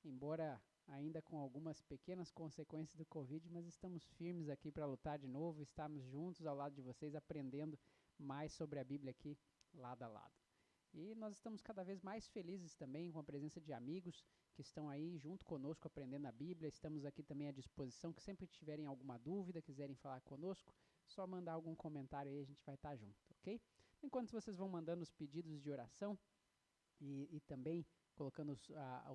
embora ainda com algumas pequenas consequências do Covid, mas estamos firmes aqui para lutar de novo, estamos juntos ao lado de vocês, aprendendo mais sobre a Bíblia aqui, lado a lado. E nós estamos cada vez mais felizes também com a presença de amigos que estão aí junto conosco aprendendo a Bíblia. Estamos aqui também à disposição, que sempre tiverem alguma dúvida, quiserem falar conosco, só mandar algum comentário aí, a gente vai estar junto, ok? Enquanto vocês vão mandando os pedidos de oração e também colocando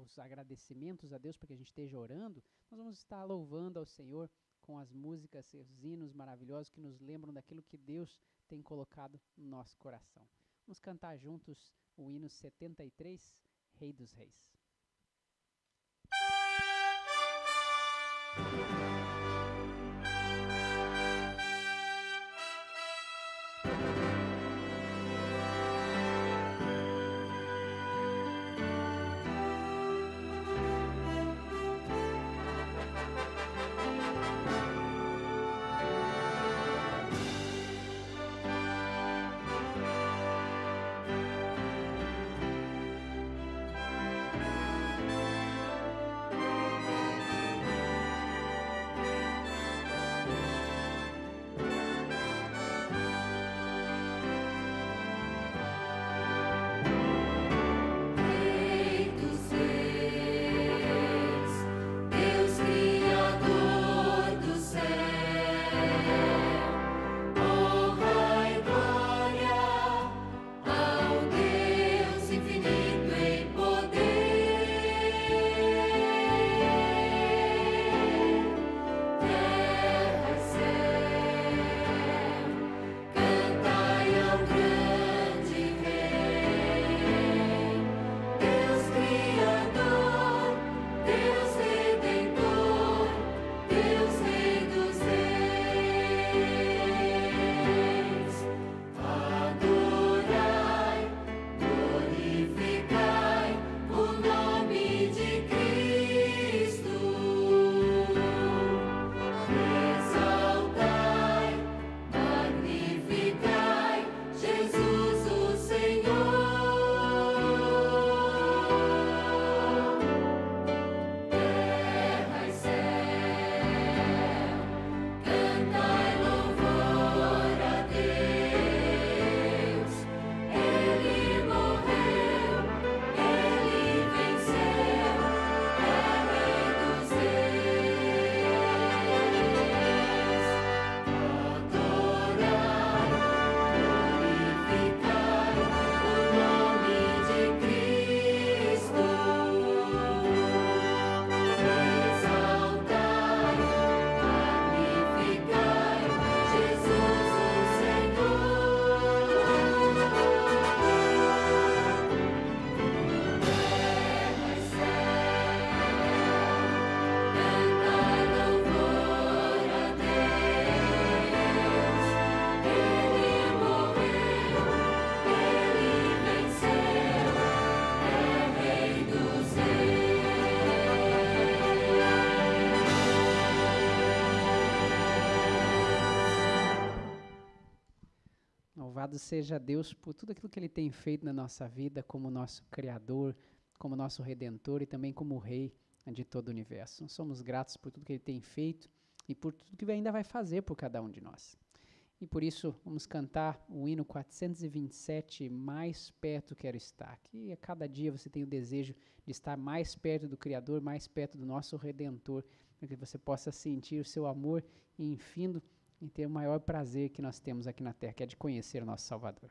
os agradecimentos a Deus para que a gente esteja orando, nós vamos estar louvando ao Senhor com as músicas, os hinos maravilhosos que nos lembram daquilo que Deus tem colocado no nosso coração. Vamos cantar juntos o hino 73, Rei dos Reis. Louvado seja Deus por tudo aquilo que Ele tem feito na nossa vida, como nosso Criador, como nosso Redentor e também como Rei de todo o universo. Nós somos gratos por tudo que Ele tem feito e por tudo que ainda vai fazer por cada um de nós. E por isso vamos cantar o hino 427, Mais Perto Quero Estar. Que a cada dia você tem o desejo de estar mais perto do Criador, mais perto do nosso Redentor, para que você possa sentir o seu amor infindo e ter o maior prazer que nós temos aqui na Terra, que é de conhecer o nosso Salvador.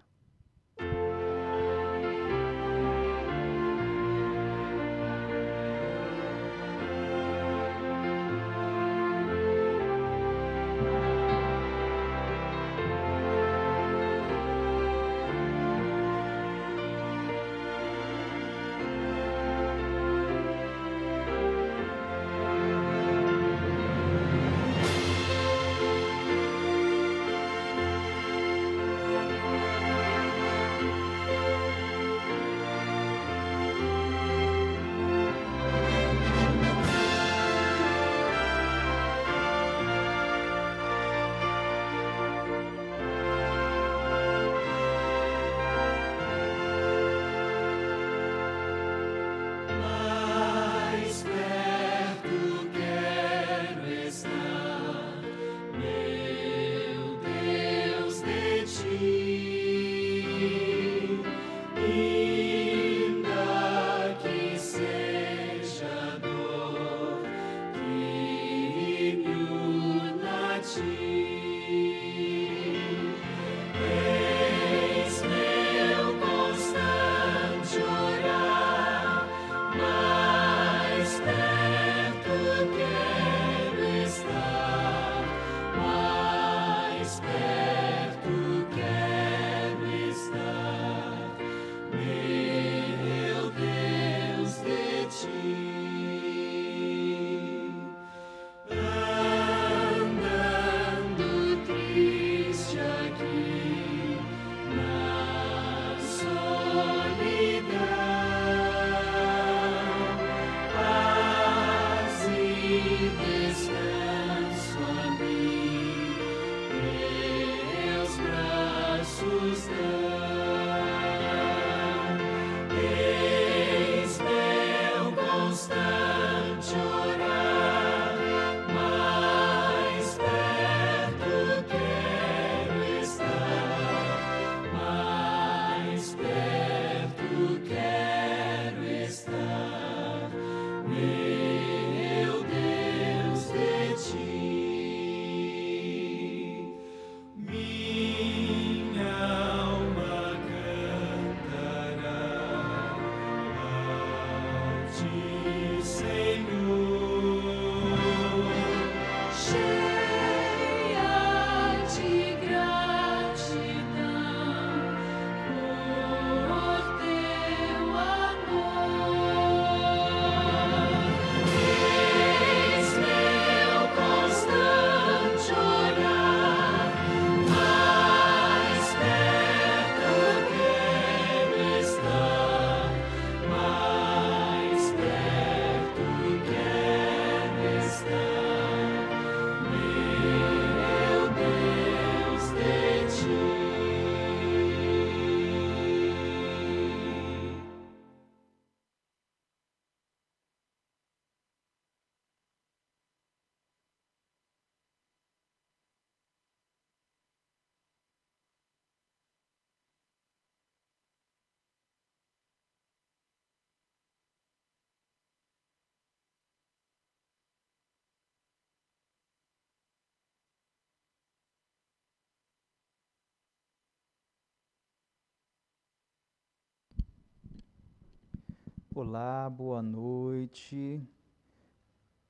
Olá, boa noite.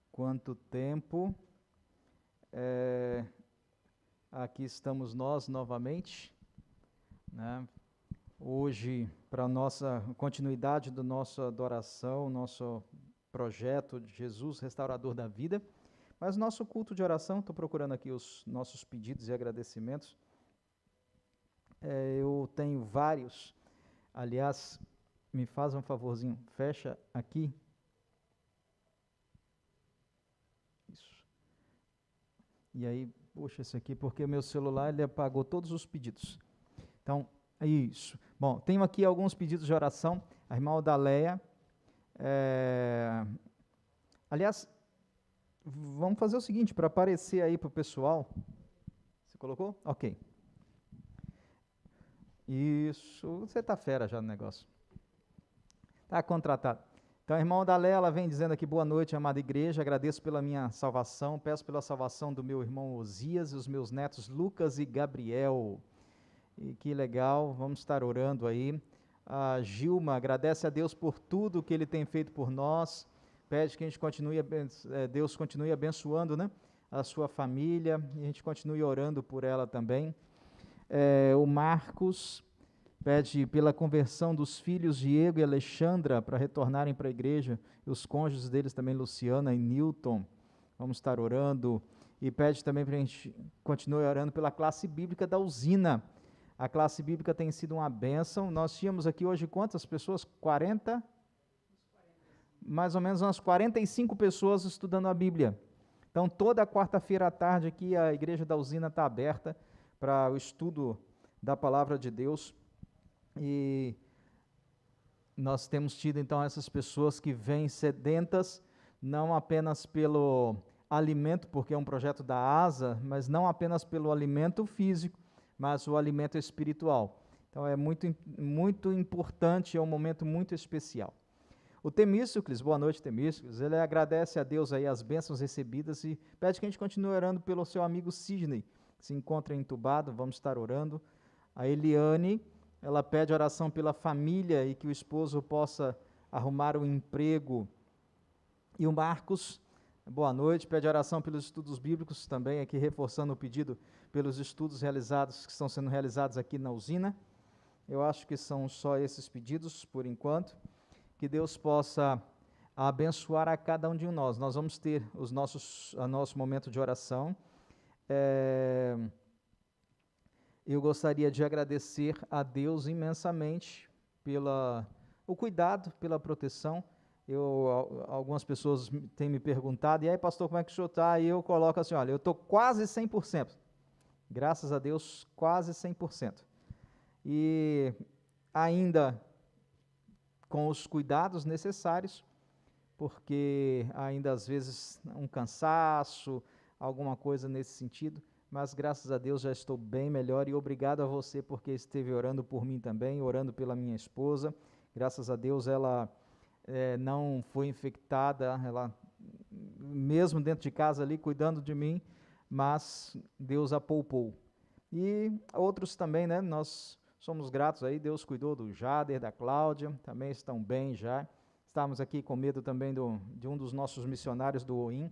Quanto tempo? Aqui estamos nós novamente, né? Hoje, para a nossa continuidade da nossa adoração, nosso projeto de Jesus, restaurador da vida. Mas nosso culto de oração, estou procurando aqui os nossos pedidos e agradecimentos. Eu tenho vários. Aliás, me faz um favorzinho, fecha aqui. Isso. E aí, puxa esse aqui, porque meu celular ele apagou todos os pedidos. Então, é isso. Bom, tenho aqui alguns pedidos de oração. A irmã Odaleia. Aliás, vamos fazer o seguinte, para aparecer aí para o pessoal. Você colocou? Ok. Isso, você está fera já no negócio. Está contratado. Então, a irmã Odaleia, ela vem dizendo aqui, boa noite, amada igreja, agradeço pela minha salvação, peço pela salvação do meu irmão Osias e os meus netos Lucas e Gabriel. E que legal, vamos estar orando aí. A Gilma agradece a Deus por tudo que Ele tem feito por nós, pede que a gente continue, Deus continue abençoando, né, a sua família, e a gente continue orando por ela também. O Marcos pede pela conversão dos filhos Diego e Alexandra para retornarem para a igreja, e os cônjuges deles também, Luciana e Newton, vamos estar orando, e pede também para a gente continuar orando pela classe bíblica da usina. A classe bíblica tem sido uma bênção. Nós tínhamos aqui hoje quantas pessoas? 40? Mais ou menos umas 45 pessoas estudando a Bíblia. Então, toda quarta-feira à tarde aqui a igreja da usina está aberta para o estudo da palavra de Deus. E nós temos tido então essas pessoas que vêm sedentas, não apenas pelo alimento, porque é um projeto da ASA, mas não apenas pelo alimento físico, mas o alimento espiritual. Então é muito importante, é um momento muito especial. O Temístocles, boa noite Temístocles, ele agradece a Deus aí as bênçãos recebidas e pede que a gente continue orando pelo seu amigo Sidney, que se encontra entubado, vamos estar orando. A Eliane, ela pede oração pela família e que o esposo possa arrumar um emprego. E o Marcos, boa noite, pede oração pelos estudos bíblicos também, aqui reforçando o pedido pelos estudos realizados, que estão sendo realizados aqui na usina. Eu acho que são só esses pedidos, por enquanto. Que Deus possa abençoar a cada um de nós. Nós vamos ter o nosso momento de oração. Eu gostaria de agradecer a Deus imensamente pelo cuidado, pela proteção. Algumas pessoas têm me perguntado, e aí pastor, como é que o senhor está? E eu coloco assim, olha, eu estou quase 100%. Graças a Deus, quase 100%. E ainda com os cuidados necessários, porque ainda às vezes um cansaço, alguma coisa nesse sentido, mas graças a Deus já estou bem melhor e obrigado a você porque esteve orando por mim também, orando pela minha esposa. Graças a Deus ela não foi infectada, ela mesmo dentro de casa ali cuidando de mim, mas Deus a poupou. E outros também, né, nós somos gratos aí, Deus cuidou do Jader, da Cláudia, também estão bem já. Estávamos aqui com medo também de um dos nossos missionários do OIM,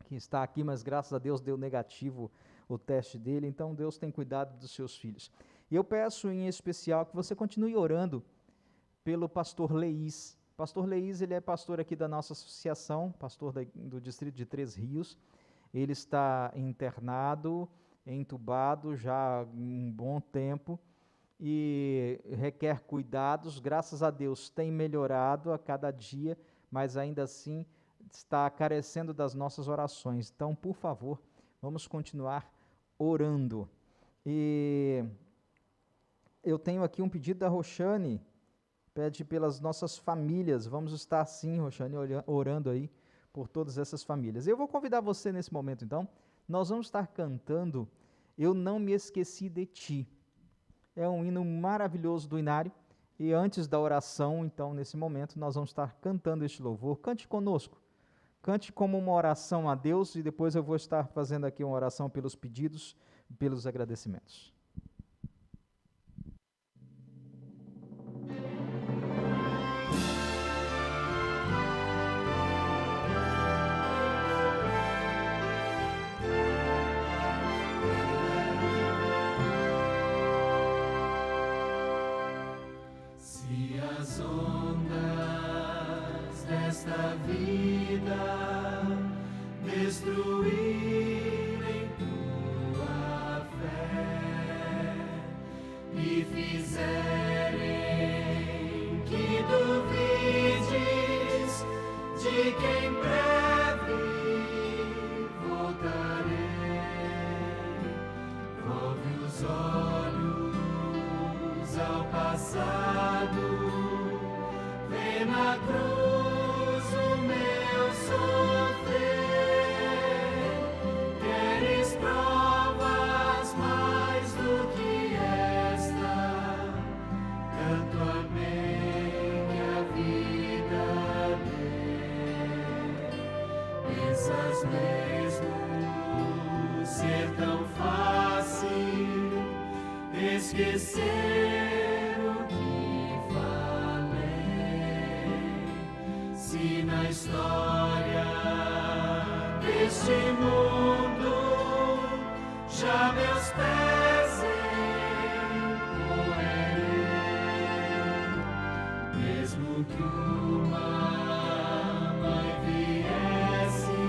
que está aqui, mas graças a Deus deu negativo o teste dele, então Deus tem cuidado dos seus filhos. E eu peço em especial que você continue orando pelo pastor Leís. Pastor Leís, ele é pastor aqui da nossa associação, pastor do distrito de Três Rios. Ele está internado, entubado já há um bom tempo e requer cuidados. Graças a Deus tem melhorado a cada dia, mas ainda assim está carecendo das nossas orações. Então, por favor, vamos continuar orando. E eu tenho aqui um pedido da Roxane, pede pelas nossas famílias. Vamos estar sim, Roxane, orando aí por todas essas famílias. Eu vou convidar você nesse momento, então. Nós vamos estar cantando Eu Não Me Esqueci de Ti. É um hino maravilhoso do Inário. E antes da oração, então, nesse momento, nós vamos estar cantando este louvor. Cante conosco. Cante como uma oração a Deus e depois eu vou estar fazendo aqui uma oração pelos pedidos, pelos agradecimentos. minha vida destruírem tua fé e fizerem que duvides de que em breve voltarei. Volve os olhos ao passado, vê na cruz o meu sofrer. Queres provas mais do que esta? Tanto amei que a vida dei. Pensas mesmo ser tão fácil esquecer o que falei? Se na história deste mundo já meus pés empoeirei, mesmo que uma mãe viesse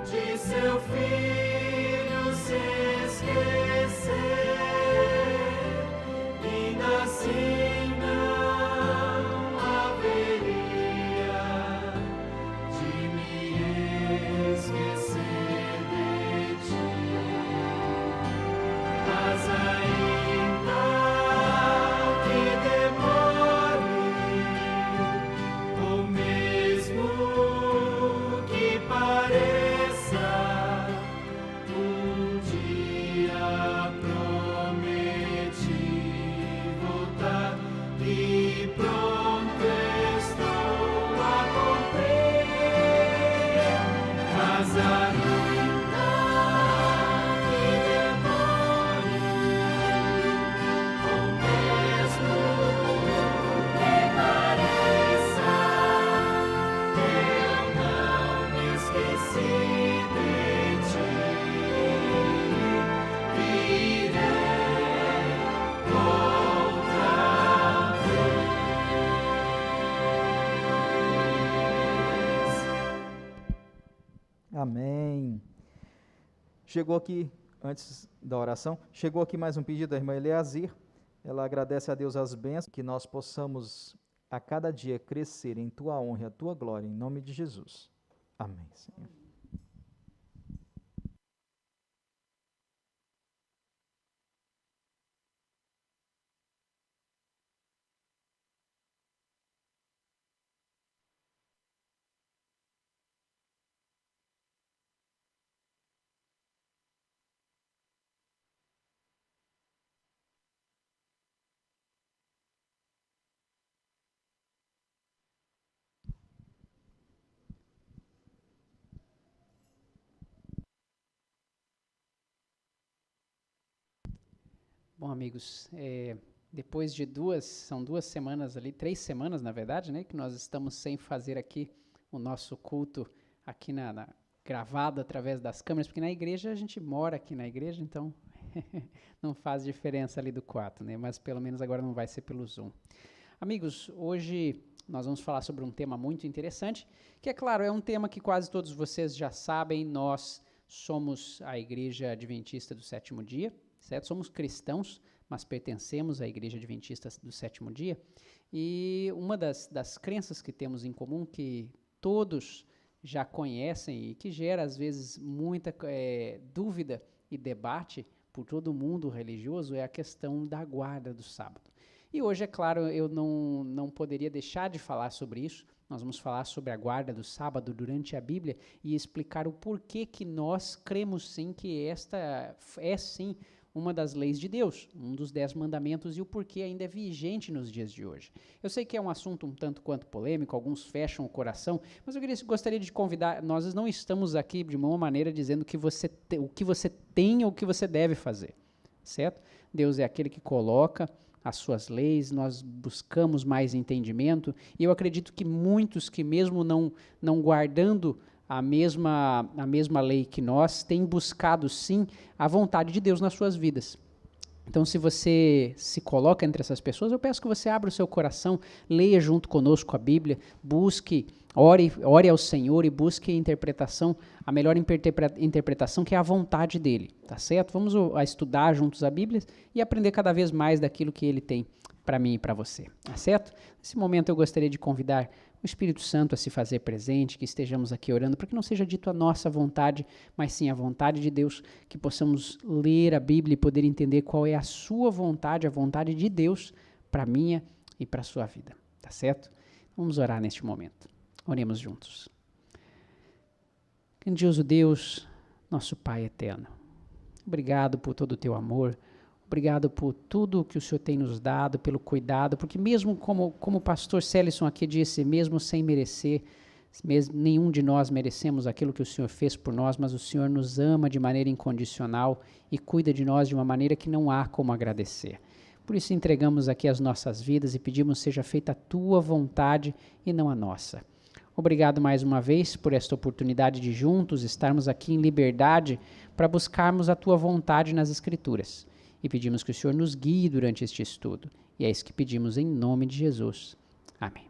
de seu filho se esquecer, ainda assim não haveria de me esquecer de ti. Mas ainda que demore, ou mesmo que pareça, um dia prometi voltar e pronto estou a cumprir. Mas ainda que demore, ou mesmo que pareça, eu não me esqueci de ti. Virei outra vez. Amém. Chegou aqui, antes da oração, chegou aqui mais um pedido da irmã Eleazir. Ela agradece a Deus as bênçãos, que nós possamos a cada dia crescer em tua honra e a tua glória, em nome de Jesus. Amém, Senhor. Bom, amigos, depois de são 2 semanas ali, 3 semanas, na verdade, né, que nós estamos sem fazer aqui o nosso culto aqui gravado através das câmeras, porque na igreja a gente mora aqui na igreja, então não faz diferença ali do quarto, né, mas pelo menos agora não vai ser pelo Zoom. Amigos, hoje nós vamos falar sobre um tema muito interessante, que é claro, é um tema que quase todos vocês já sabem. Nós somos a Igreja Adventista do Sétimo Dia, certo? Somos cristãos, mas pertencemos à Igreja Adventista do Sétimo Dia. E uma das crenças que temos em comum, que todos já conhecem e que gera, às vezes, muita dúvida e debate por todo o mundo religioso, é a questão da guarda do sábado. E hoje, é claro, eu não poderia deixar de falar sobre isso. Nós vamos falar sobre a guarda do sábado durante a Bíblia e explicar o porquê que nós cremos sim que esta é sim uma das leis de Deus, um dos 10 mandamentos, e o porquê ainda é vigente nos dias de hoje. Eu sei que é um assunto um tanto quanto polêmico, alguns fecham o coração, mas eu gostaria de convidar, nós não estamos aqui de uma maneira dizendo o que você tem ou o que você deve fazer, certo? Deus é aquele que coloca as suas leis, nós buscamos mais entendimento, e eu acredito que muitos que mesmo não guardando a mesma lei que nós, têm buscado sim a vontade de Deus nas suas vidas. Então, se você se coloca entre essas pessoas, eu peço que você abra o seu coração, leia junto conosco a Bíblia, busque, ore ao Senhor e busque a melhor interpretação, que é a vontade dEle, tá certo? Vamos a estudar juntos a Bíblia e aprender cada vez mais daquilo que Ele tem para mim e para você, tá certo? Nesse momento eu gostaria de convidar o Espírito Santo a se fazer presente, que estejamos aqui orando, para que não seja dito a nossa vontade, mas sim a vontade de Deus, que possamos ler a Bíblia e poder entender qual é a sua vontade, a vontade de Deus para a minha e para a sua vida, tá certo? Vamos orar neste momento. Oremos juntos. Grandioso Deus, nosso Pai eterno, obrigado por todo o teu amor, obrigado por tudo que o Senhor tem nos dado, pelo cuidado, porque mesmo como o pastor Célison aqui disse, mesmo sem merecer, nenhum de nós merecemos aquilo que o Senhor fez por nós, mas o Senhor nos ama de maneira incondicional e cuida de nós de uma maneira que não há como agradecer. Por isso entregamos aqui as nossas vidas e pedimos seja feita a tua vontade e não a nossa. Obrigado mais uma vez por esta oportunidade de juntos estarmos aqui em liberdade para buscarmos a tua vontade nas Escrituras. E pedimos que o Senhor nos guie durante este estudo. E é isso que pedimos em nome de Jesus. Amém.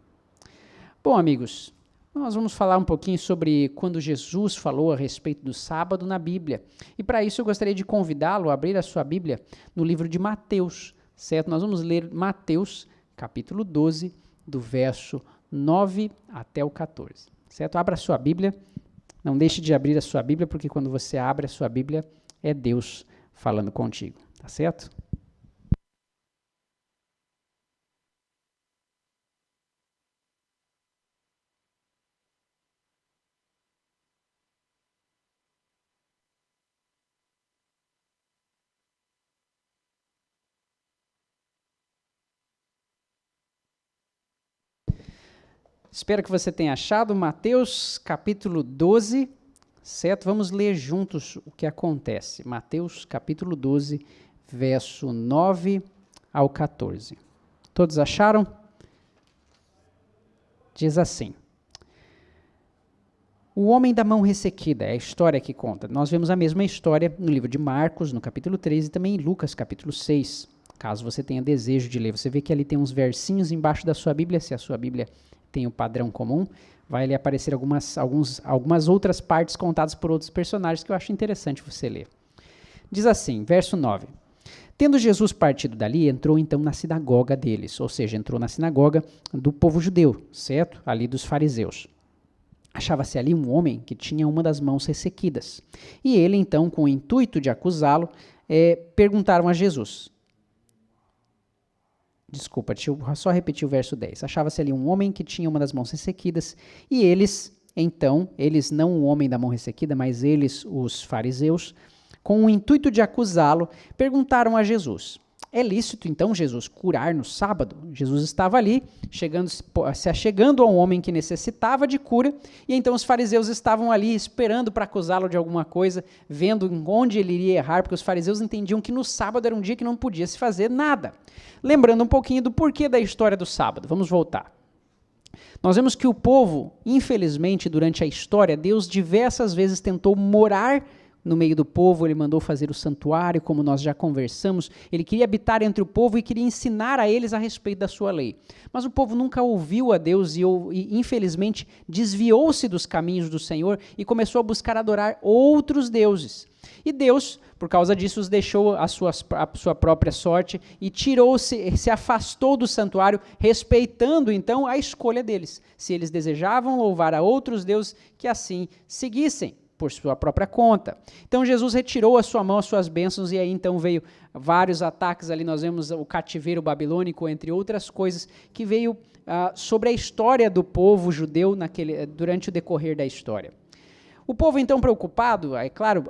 Bom, amigos, nós vamos falar um pouquinho sobre quando Jesus falou a respeito do sábado na Bíblia. E para isso eu gostaria de convidá-lo a abrir a sua Bíblia no livro de Mateus, certo? Nós vamos ler Mateus, capítulo 12, do verso 9 até o 14, certo? Abra a sua Bíblia, não deixe de abrir a sua Bíblia, porque quando você abre a sua Bíblia, é Deus falando contigo. Tá certo? Espero que você tenha achado Mateus capítulo 12, certo? Vamos ler juntos o que acontece. Mateus capítulo 12, verso 9 ao 14. Todos acharam? Diz assim: o homem da mão ressequida, é a história que conta. Nós vemos a mesma história no livro de Marcos, no capítulo 13, e também em Lucas, capítulo 6. Caso você tenha desejo de ler, você vê que ali tem uns versinhos embaixo da sua Bíblia, se a sua Bíblia tem o padrão comum, vai ali aparecer algumas outras partes contadas por outros personagens que eu acho interessante você ler. Diz assim, verso 9. Tendo Jesus partido dali, entrou então na sinagoga deles, ou seja, entrou na sinagoga do povo judeu, certo? Ali dos fariseus. Achava-se ali um homem que tinha uma das mãos ressequidas. E ele então, com o intuito de acusá-lo, perguntaram a Jesus. Desculpa, deixa eu só repetir o verso 10. Achava-se ali um homem que tinha uma das mãos ressequidas, e eles não o homem da mão ressequida, mas eles, os fariseus, com o intuito de acusá-lo, perguntaram a Jesus: é lícito então, Jesus, curar no sábado? Jesus estava ali, se achegando a um homem que necessitava de cura, e então os fariseus estavam ali esperando para acusá-lo de alguma coisa, vendo onde ele iria errar, porque os fariseus entendiam que no sábado era um dia que não podia se fazer nada. Lembrando um pouquinho do porquê da história do sábado, vamos voltar. Nós vemos que o povo, infelizmente, durante a história, Deus diversas vezes tentou morar no meio do povo, ele mandou fazer o santuário, como nós já conversamos, ele queria habitar entre o povo e queria ensinar a eles a respeito da sua lei. Mas o povo nunca ouviu a Deus e infelizmente, desviou-se dos caminhos do Senhor e começou a buscar adorar outros deuses. E Deus, por causa disso, os deixou à sua própria sorte e se afastou do santuário, respeitando então a escolha deles. Se eles desejavam louvar a outros deuses, que assim seguissem por sua própria conta. Então Jesus retirou a sua mão, as suas bênçãos, e aí então veio vários ataques ali, nós vemos o cativeiro babilônico, entre outras coisas, que veio sobre a história do povo judeu durante o decorrer da história. O povo então preocupado, é claro,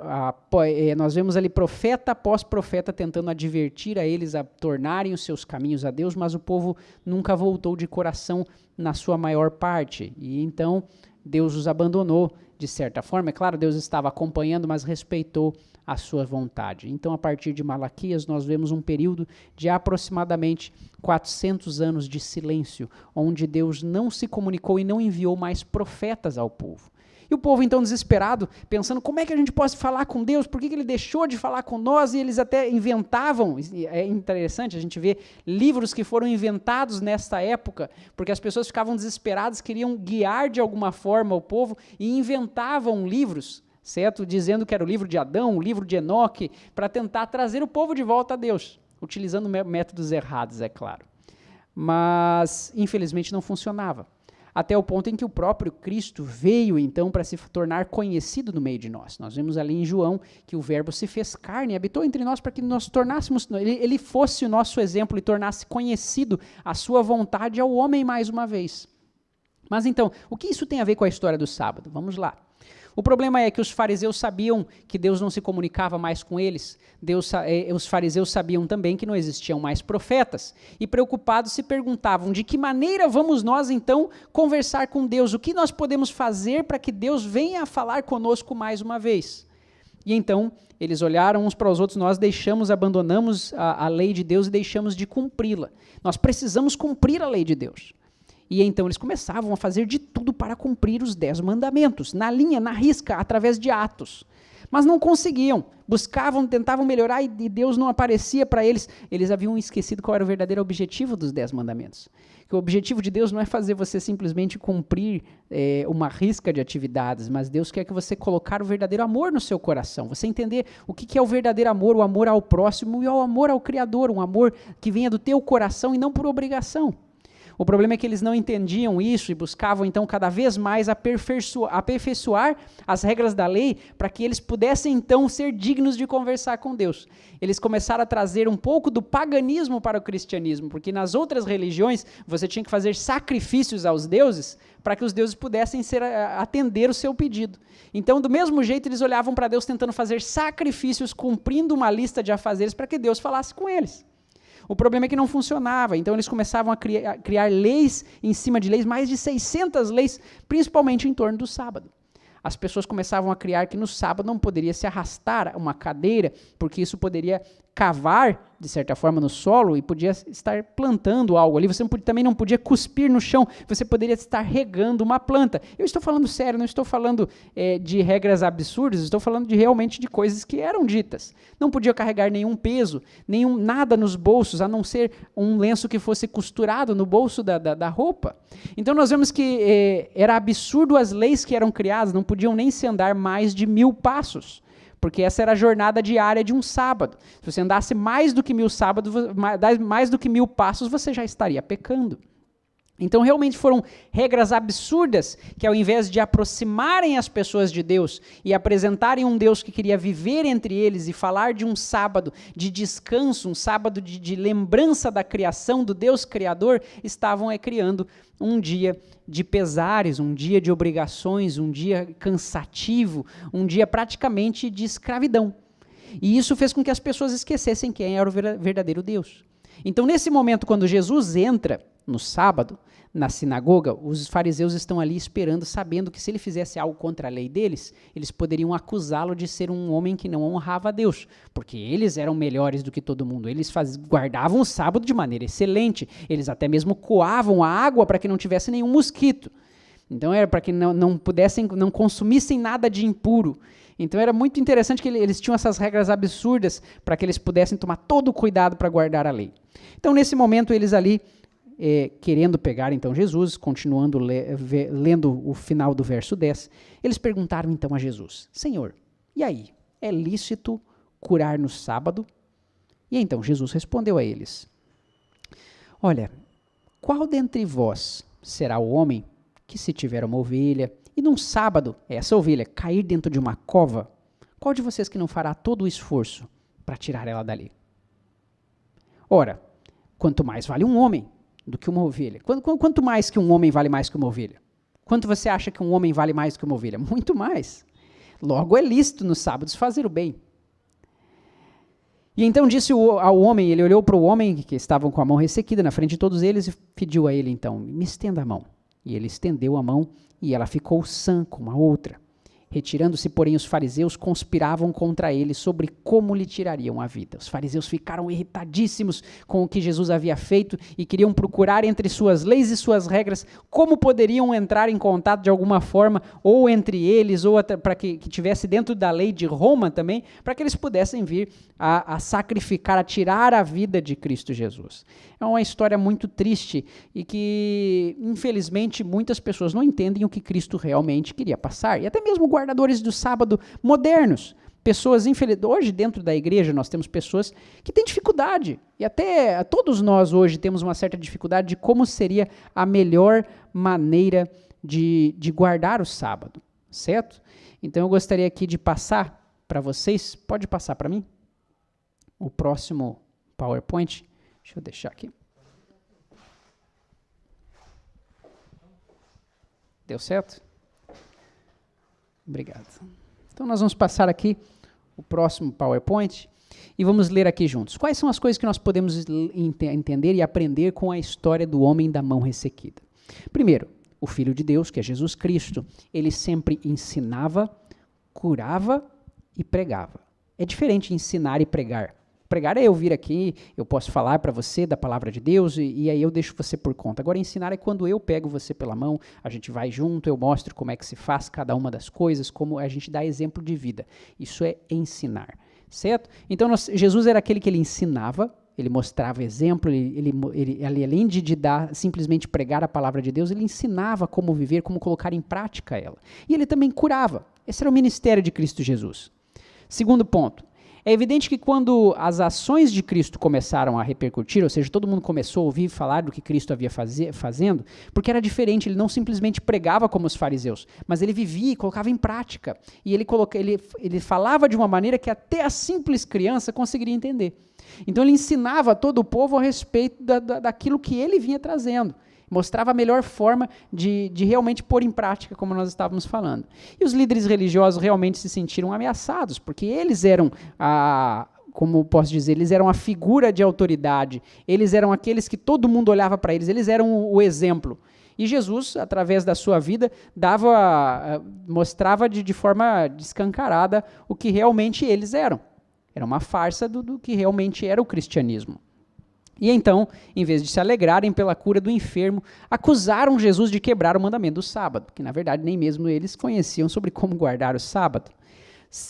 nós vemos ali profeta após profeta tentando advertir a eles a tornarem os seus caminhos a Deus, mas o povo nunca voltou de coração na sua maior parte, e então Deus os abandonou de certa forma. É claro, Deus estava acompanhando, mas respeitou a sua vontade. Então, a partir de Malaquias, nós vemos um período de aproximadamente 400 anos de silêncio, onde Deus não se comunicou e não enviou mais profetas ao povo. E o povo, então, desesperado, pensando como é que a gente pode falar com Deus, por que ele deixou de falar com nós, e eles até inventavam. É interessante, a gente vê livros que foram inventados nesta época, porque as pessoas ficavam desesperadas, queriam guiar de alguma forma o povo, e inventavam livros, certo? Dizendo que era o livro de Adão, o livro de Enoque, para tentar trazer o povo de volta a Deus, utilizando métodos errados, é claro. Mas, infelizmente, não funcionava. Até o ponto em que o próprio Cristo veio, então, para se tornar conhecido no meio de nós. Nós vemos ali em João que o Verbo se fez carne e habitou entre nós para que nós tornássemos, ele fosse o nosso exemplo e tornasse conhecido a sua vontade ao homem mais uma vez. Mas então, o que isso tem a ver com a história do sábado? Vamos lá. O problema é que os fariseus sabiam que Deus não se comunicava mais com eles. Os fariseus sabiam também que não existiam mais profetas. E preocupados se perguntavam, de que maneira vamos nós então conversar com Deus? O que nós podemos fazer para que Deus venha a falar conosco mais uma vez? E então eles olharam uns para os outros, nós abandonamos a lei de Deus e deixamos de cumpri-la. Nós precisamos cumprir a lei de Deus. E então eles começavam a fazer de tudo para cumprir os 10 mandamentos, na linha, na risca, através de atos. Mas não conseguiam, buscavam, tentavam melhorar e Deus não aparecia para eles. Eles haviam esquecido qual era o verdadeiro objetivo dos 10 mandamentos. Que o objetivo de Deus não é fazer você simplesmente cumprir uma risca de atividades, mas Deus quer que você colocar o verdadeiro amor no seu coração. Você entender o que é o verdadeiro amor, o amor ao próximo e o amor ao Criador, um amor que venha do teu coração e não por obrigação. O problema é que eles não entendiam isso e buscavam, então, cada vez mais aperfeiçoar as regras da lei para que eles pudessem, então, ser dignos de conversar com Deus. Eles começaram a trazer um pouco do paganismo para o cristianismo, porque nas outras religiões você tinha que fazer sacrifícios aos deuses para que os deuses pudessem atender o seu pedido. Então, do mesmo jeito, eles olhavam para Deus tentando fazer sacrifícios, cumprindo uma lista de afazeres para que Deus falasse com eles. O problema é que não funcionava, então eles começavam a criar leis em cima de leis, mais de 600 leis, principalmente em torno do sábado. As pessoas começavam a criar que no sábado não poderia se arrastar uma cadeira, porque isso poderia cavar, de certa forma, no solo e podia estar plantando algo ali. Você também não podia cuspir no chão, você poderia estar regando uma planta. Eu estou falando sério, não estou falando de regras absurdas, estou falando realmente de coisas que eram ditas. Não podia carregar nenhum peso, nada nos bolsos, a não ser um lenço que fosse costurado no bolso da roupa. Então nós vemos que era absurdo as leis que eram criadas, não podiam nem se andar mais de 1000 passos. Porque essa era a jornada diária de um sábado. Se você andasse mais do que 1000 mais do que 1000 passos, você já estaria pecando. Então, realmente foram regras absurdas que, ao invés de aproximarem as pessoas de Deus e apresentarem um Deus que queria viver entre eles e falar de um sábado de descanso, um sábado de lembrança da criação, do Deus Criador, estavam criando um dia de pesares, um dia de obrigações, um dia cansativo, um dia praticamente de escravidão. E isso fez com que as pessoas esquecessem quem era o verdadeiro Deus. Então, nesse momento, quando Jesus entra no sábado, na sinagoga, os fariseus estão ali esperando, sabendo que se ele fizesse algo contra a lei deles, eles poderiam acusá-lo de ser um homem que não honrava a Deus, porque eles eram melhores do que todo mundo, eles guardavam o sábado de maneira excelente, eles até mesmo coavam a água para que não tivesse nenhum mosquito. Então era para que não consumissem nada de impuro. Então era muito interessante que eles tinham essas regras absurdas para que eles pudessem tomar todo o cuidado para guardar a lei. Então nesse momento eles ali, querendo pegar então Jesus, continuando lendo o final do verso 10, eles perguntaram então a Jesus: Senhor, e aí, é lícito curar no sábado? E então Jesus respondeu a eles: Olha, qual dentre vós será o homem que, se tiver uma ovelha, e num sábado essa ovelha cair dentro de uma cova, qual de vocês que não fará todo o esforço para tirar ela dali? Ora, quanto mais vale um homem do que uma ovelha. Quanto mais que um homem vale mais que uma ovelha? Quanto você acha que um homem vale mais que uma ovelha? Muito mais. Logo é lícito nos sábados fazer o bem. E então disse ao homem, ele olhou para o homem que estavam com a mão ressequida na frente de todos eles e pediu a ele então: me estenda a mão. E ele estendeu a mão e ela ficou sã como a outra. Retirando-se, porém, os fariseus conspiravam contra ele sobre como lhe tirariam a vida. Os fariseus ficaram irritadíssimos com o que Jesus havia feito e queriam procurar entre suas leis e suas regras como poderiam entrar em contato de alguma forma, ou entre eles, ou para que tivesse dentro da lei de Roma também, para que eles pudessem vir a sacrificar, a tirar a vida de Cristo Jesus. É uma história muito triste e que, infelizmente, muitas pessoas não entendem o que Cristo realmente queria passar. E até mesmo guardadores do sábado modernos. Pessoas, infelizmente, hoje dentro da igreja nós temos pessoas que têm dificuldade. E até todos nós hoje temos uma certa dificuldade de como seria a melhor maneira de guardar o sábado, certo? Então eu gostaria aqui de passar para vocês, pode passar para mim? O próximo PowerPoint. Deixa eu deixar aqui. Deu certo? Obrigado. Então nós vamos passar aqui o próximo PowerPoint e vamos ler aqui juntos. Quais são as coisas que nós podemos entender e aprender com a história do homem da mão ressequida? Primeiro, o Filho de Deus, que é Jesus Cristo, ele sempre ensinava, curava e pregava. É diferente ensinar e pregar. Pregar é eu vir aqui, eu posso falar para você da palavra de Deus e aí eu deixo você por conta. Agora, ensinar é quando eu pego você pela mão, a gente vai junto, eu mostro como é que se faz cada uma das coisas, como a gente dá exemplo de vida. Isso é ensinar, certo? Então, Jesus era aquele que ele ensinava, ele mostrava exemplo, ele além de dar, simplesmente pregar a palavra de Deus, ele ensinava como viver, como colocar em prática ela. E ele também curava. Esse era o ministério de Cristo Jesus. Segundo ponto. É evidente que quando as ações de Cristo começaram a repercutir, ou seja, todo mundo começou a ouvir falar do que Cristo havia fazendo, porque era diferente, ele não simplesmente pregava como os fariseus, mas ele vivia e colocava em prática. E ele falava de uma maneira que até a simples criança conseguiria entender. Então ele ensinava todo o povo a respeito daquilo que ele vinha trazendo. Mostrava a melhor forma de realmente pôr em prática, como nós estávamos falando. E os líderes religiosos realmente se sentiram ameaçados, porque eles eram, como posso dizer, eles eram a figura de autoridade, eles eram aqueles que todo mundo olhava para eles, eles eram o exemplo. E Jesus, através da sua vida, mostrava de forma descancarada o que realmente eles eram. Era uma farsa do que realmente era o cristianismo. E então, em vez de se alegrarem pela cura do enfermo, acusaram Jesus de quebrar o mandamento do sábado, que na verdade nem mesmo eles conheciam sobre como guardar o sábado.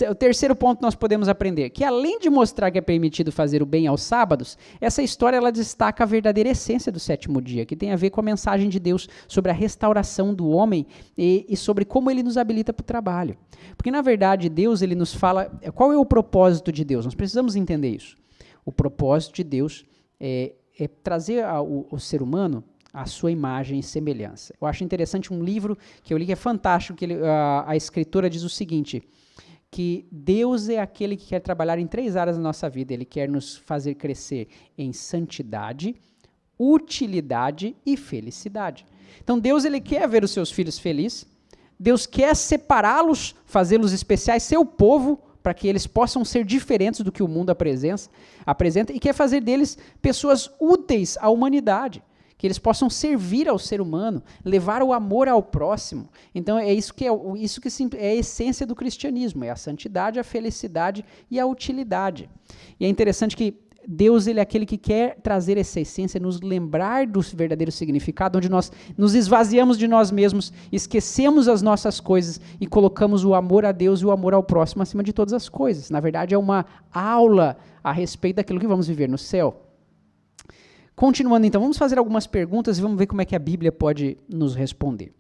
O terceiro ponto nós podemos aprender, que além de mostrar que é permitido fazer o bem aos sábados, essa história ela destaca a verdadeira essência do sétimo dia, que tem a ver com a mensagem de Deus sobre a restauração do homem e sobre como ele nos habilita para o trabalho. Porque na verdade Deus ele nos fala, qual é o propósito de Deus? Nós precisamos entender isso. O propósito de Deus é trazer o ser humano à sua imagem e semelhança. Eu acho interessante um livro que eu li que é fantástico, que a escritora diz o seguinte, que Deus é aquele que quer trabalhar em 3 áreas da nossa vida. Ele quer nos fazer crescer em santidade, utilidade e felicidade. Então Deus ele quer ver os seus filhos felizes, Deus quer separá-los, fazê-los especiais, seu povo, para que eles possam ser diferentes do que o mundo apresenta e quer fazer deles pessoas úteis à humanidade, que eles possam servir ao ser humano, levar o amor ao próximo. Então é isso que é a essência do cristianismo, é a santidade, a felicidade e a utilidade. E é interessante que Deus ele é aquele que quer trazer essa essência, nos lembrar do verdadeiro significado, onde nós nos esvaziamos de nós mesmos, esquecemos as nossas coisas e colocamos o amor a Deus e o amor ao próximo acima de todas as coisas. Na verdade, é uma aula a respeito daquilo que vamos viver no céu. Continuando então, vamos fazer algumas perguntas e vamos ver como é que a Bíblia pode nos responder.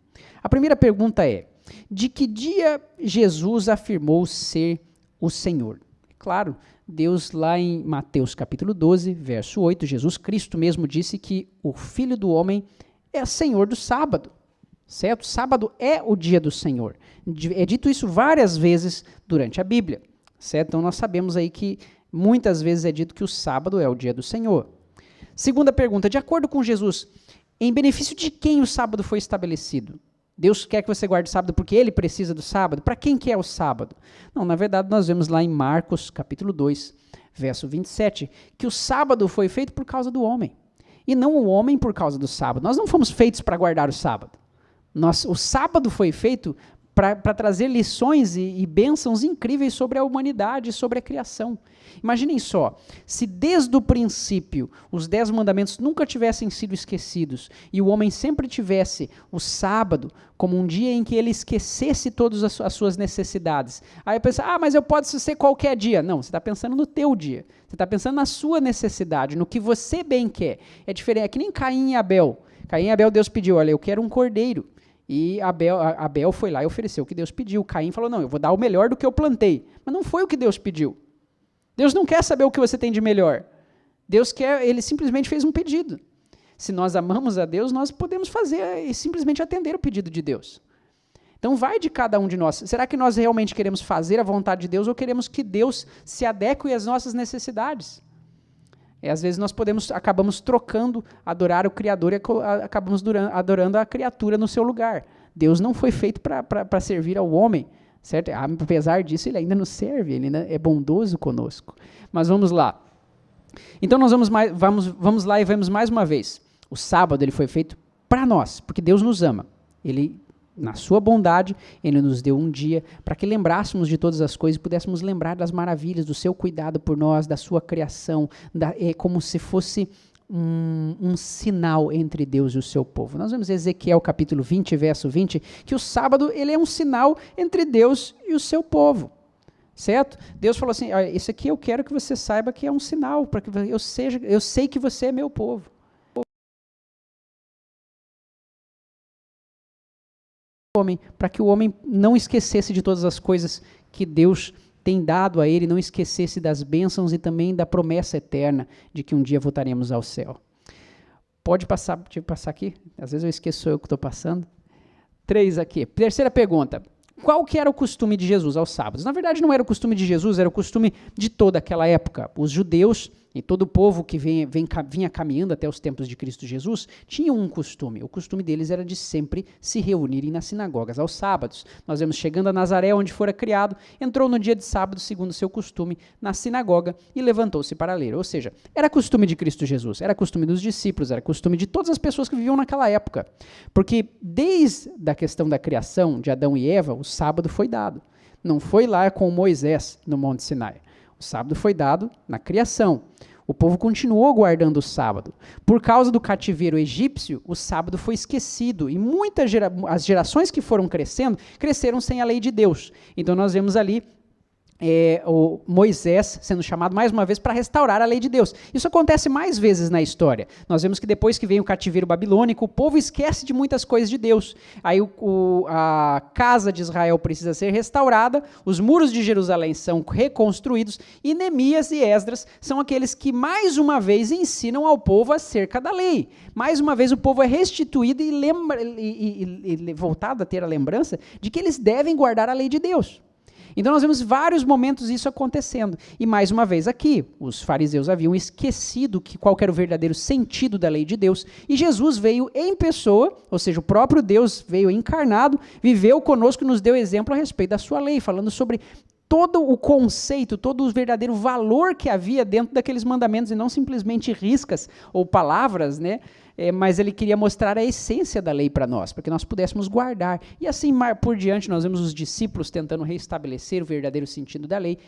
A primeira pergunta é, de que dia Jesus afirmou ser o Senhor? Claro, Deus lá em Mateus capítulo 12, verso 8, Jesus Cristo mesmo disse que o Filho do Homem é Senhor do sábado, certo? Sábado é o dia do Senhor. É dito isso várias vezes durante a Bíblia, certo? Então nós sabemos aí que muitas vezes é dito que o sábado é o dia do Senhor. Segunda pergunta, de acordo com Jesus, em benefício de quem o sábado foi estabelecido? Deus quer que você guarde o sábado porque ele precisa do sábado? Para quem que é o sábado? Não, na verdade nós vemos lá em Marcos capítulo 2, verso 27, que o sábado foi feito por causa do homem, e não o homem por causa do sábado. Nós não fomos feitos para guardar o sábado. O sábado foi feito para trazer lições e bênçãos incríveis sobre a humanidade e sobre a criação. Imaginem só, se desde o princípio os 10 mandamentos nunca tivessem sido esquecidos e o homem sempre tivesse o sábado como um dia em que ele esquecesse todas as suas necessidades. Aí pensa, mas eu posso ser qualquer dia. Não, você está pensando no teu dia. Você está pensando na sua necessidade, no que você bem quer. É diferente, é que nem Caim e Abel. Caim e Abel, Deus pediu, olha, eu quero um cordeiro. E Abel foi lá e ofereceu o que Deus pediu. Caim falou, não, eu vou dar o melhor do que eu plantei. Mas não foi o que Deus pediu. Deus não quer saber o que você tem de melhor. Deus quer, ele simplesmente fez um pedido. Se nós amamos a Deus, nós podemos fazer e simplesmente atender o pedido de Deus. Então vai de cada um de nós. Será que nós realmente queremos fazer a vontade de Deus ou queremos que Deus se adeque às nossas necessidades? Às vezes nós acabamos trocando adorar o Criador e acabamos adorando a criatura no seu lugar. Deus não foi feito para servir ao homem, certo? Apesar disso, ele ainda nos serve, ele ainda é bondoso conosco. Mas vamos lá. Então nós vamos lá e vemos mais uma vez. O sábado ele foi feito para nós, porque Deus nos ama. Ele, na sua bondade, ele nos deu um dia para que lembrássemos de todas as coisas e pudéssemos lembrar das maravilhas, do seu cuidado por nós, da sua criação, como se fosse um sinal entre Deus e o seu povo. Nós vemos Ezequiel capítulo 20, verso 20, que o sábado ele é um sinal entre Deus e o seu povo. Certo? Deus falou assim, isso aqui eu quero que você saiba que é um sinal, para que eu sei que você é meu povo. Para que o homem não esquecesse de todas as coisas que Deus tem dado a ele, não esquecesse das bênçãos e também da promessa eterna de que um dia voltaremos ao céu. Pode passar aqui? Às vezes eu esqueço eu que estou passando. 3 aqui. Terceira pergunta. Qual que era o costume de Jesus aos sábados? Na verdade, não era o costume de Jesus, era o costume de toda aquela época. Os judeus e todo o povo que vinha caminhando até os tempos de Cristo Jesus, tinham um costume. O costume deles era de sempre se reunirem nas sinagogas aos sábados. Nós vemos chegando a Nazaré, onde fora criado, entrou no dia de sábado, segundo seu costume, na sinagoga e levantou-se para ler. Ou seja, era costume de Cristo Jesus, era costume dos discípulos, era costume de todas as pessoas que viviam naquela época. Porque desde a questão da criação de Adão e Eva, o sábado foi dado. Não foi lá com Moisés no Monte Sinai. O sábado foi dado na criação. O povo continuou guardando o sábado. Por causa do cativeiro egípcio, o sábado foi esquecido. E as gerações que foram cresceram sem a lei de Deus. Então nós vemos ali o Moisés sendo chamado mais uma vez para restaurar a lei de Deus. Isso acontece mais vezes na história. Nós vemos que depois que vem o cativeiro babilônico, o povo esquece de muitas coisas de Deus. Aí a casa de Israel precisa ser restaurada, os muros de Jerusalém são reconstruídos, e Neemias e Esdras são aqueles que mais uma vez ensinam ao povo acerca da lei. Mais uma vez o povo é restituído e voltado a ter a lembrança de que eles devem guardar a lei de Deus. Então nós vemos vários momentos isso acontecendo. E mais uma vez aqui, os fariseus haviam esquecido qual era o verdadeiro sentido da lei de Deus. E Jesus veio em pessoa, ou seja, o próprio Deus veio encarnado, viveu conosco e nos deu exemplo a respeito da sua lei, falando sobre todo o conceito, todo o verdadeiro valor que havia dentro daqueles mandamentos, e não simplesmente riscas ou palavras, né? Mas ele queria mostrar a essência da lei para nós, para que nós pudéssemos guardar. E assim por diante, nós vemos os discípulos tentando restabelecer o verdadeiro sentido da lei,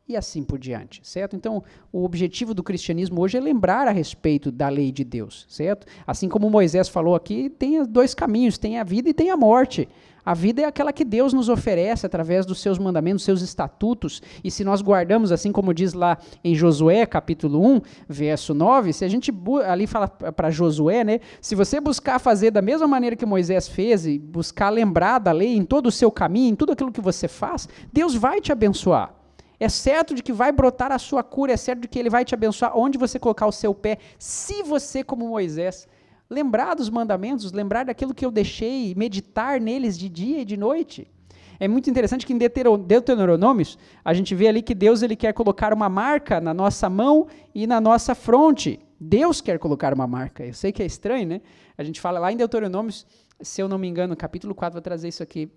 e assim por diante, certo? Então, o objetivo do cristianismo hoje é lembrar a respeito da lei de Deus, certo? Assim como Moisés falou aqui, tem 2 caminhos, tem a vida e tem a morte. A vida é aquela que Deus nos oferece através dos seus mandamentos, seus estatutos, e se nós guardamos, assim como diz lá em Josué, capítulo 1, verso 9, se a gente ali fala para Josué, né, se você buscar fazer da mesma maneira que Moisés fez, e buscar lembrar da lei em todo o seu caminho, em tudo aquilo que você faz, Deus vai te abençoar. É certo de que vai brotar a sua cura, é certo de que ele vai te abençoar onde você colocar o seu pé, se você, como Moisés, lembrar dos mandamentos, lembrar daquilo que eu deixei, meditar neles de dia e de noite. É muito interessante que em Deuteronômios, a gente vê ali que Deus ele quer colocar uma marca na nossa mão e na nossa fronte. Deus quer colocar uma marca. Eu sei que é estranho, né? A gente fala lá em Deuteronômios, se eu não me engano, capítulo 4, vou trazer isso aqui